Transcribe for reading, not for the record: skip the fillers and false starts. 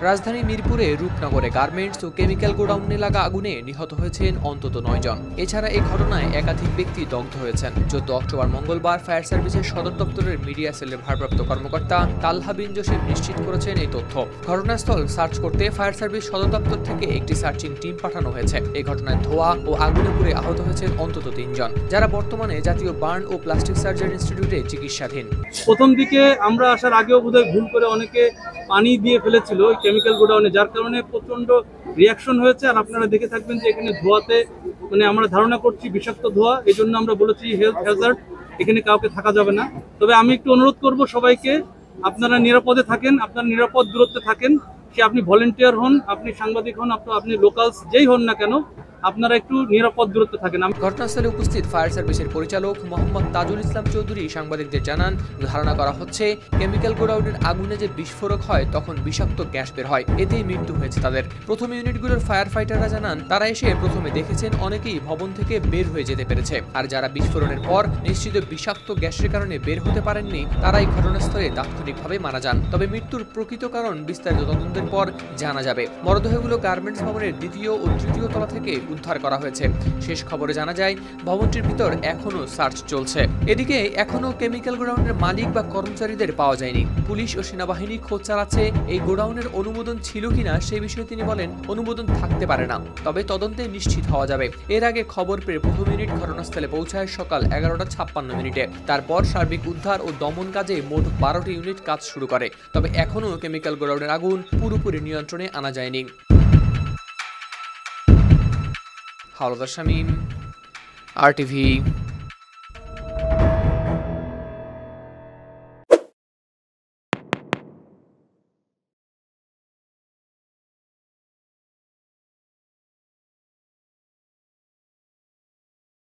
রাজধানী মিরপুরে রূপনগরে গার্মেন্টস ও কেমিক্যাল গোডাউনে লাগা আগুনে নিহত হয়েছেন অন্তত 9 জন। এছাড়া এই ঘটনায় একাধিক ব্যক্তি দগ্ধ হয়েছেন। 14 অক্টোবর মঙ্গলবার ফায়ার সার্ভিসের সদর দপ্তরের মিডিয়া সেলের ভারপ্রাপ্ত কর্মকর্তা তালহা বিন জসিম নিশ্চিত করেছেন এই তথ্য। ঘটনাস্থল সার্চ করতে ফায়ার সার্ভিস সদর দপ্তর থেকে একটি সার্চিং টিম পাঠানো হয়েছে। এই ঘটনায় ধোঁয়া ও আগুনে পুড়ে আহত হয়েছেন অন্তত 3 জন, যারা বর্তমানে জাতীয় বার্ন ও প্লাস্টিক সার্জারি ইনস্টিটিউটে চিকিৎসাধীন। প্রথম দিকে আমরা আসার আগেও বোধহয় ভুল করে অনেকে পানি দিয়ে ফেলেছিল কেমিক্যাল গোডাউনে, যার কারণে প্রচন্ড রিয়াকশন হয়েছে। আর আপনারা দেখে থাকবেন যে এখানে ধোঁয়াতে আমরা ধারণা করছি বিষাক্ত ধোঁয়া, এই জন্য আমরা বলেছি হেলথ হ্যাজার্ড, এখানে কাউকে থাকা যাবে না। তবে আমি একটু অনুরোধ করব সবাইকে, আপনারা নিরাপদে থাকেন, আপনারা নিরাপদ দূরত্বে থাকেন। সে আপনি ভলেন্টিয়ার হন, আপনি সাংবাদিক হন, আপনি লোকালস যেই হন না কেন, আপনারা একটু নিরাপদ দূরত্বে থাকেন। ঘটনাস্থলে উপস্থিত ফায়ার সার্ভিসের পরিচালক মোহাম্মদ তাজুল ইসলাম চৌধুরী সাংবাদিকদের জানান, ধারণা করা হচ্ছে কেমিক্যাল গোডাউনের আগুনে যে বিস্ফোরক হয় তখন বিষাক্ত গ্যাস বের হয়, এতেই মৃত্যু হয়েছে তাদের। প্রথম ইউনিটগুলোর ফায়ার ফাইটাররা জানান, তারা এসে প্রথমে দেখেছেন অনেকেই ভবন থেকে বের হয়ে যেতে পেরেছে, আর যারা বিস্ফোরণের পর নিশ্চিত বিষাক্ত গ্যাসের কারণে বের হতে পারেননি তারাই ঘটনাস্থলে তাৎক্ষণিকভাবে মারা যান। তবে মৃত্যুর প্রকৃত কারণ বিস্তারিত তদন্তের পর জানা যাবে। মরদেহগুলো গার্মেন্টস ভবনের দ্বিতীয় ও তৃতীয় তলা থেকে উদ্ধার করা হয়েছে। শেষ খবরে জানা যায় ভবনটির ভিতর এখনো সার্চ চলছে। এদিকে এখনো কেমিক্যাল গোডাউনের মালিক বা কর্মচারীদের পাওয়া যায়নি। পুলিশ ও সেনাবাহিনী খোঁজ চালাচ্ছে এই গোডাউনের অনুমোদন ছিল কিনা সেই বিষয়ে তিনি বলেন, অনুমোদন থাকতে পারে না, তবে তদন্তে নিশ্চিত হওয়া যাবে। এর আগে খবর পেয়ে প্রথম ইউনিট ঘটনাস্থলে পৌঁছায় সকাল 11:56 তারপর সার্বিক উদ্ধার ও দমন কাজে মোট 12টি ইউনিট কাজ শুরু করে। তবে এখনো কেমিক্যাল গোডাউনের আগুন পুরোপুরি নিয়ন্ত্রণে আনা যায়নি। হাওলাদার শামীম, RTV।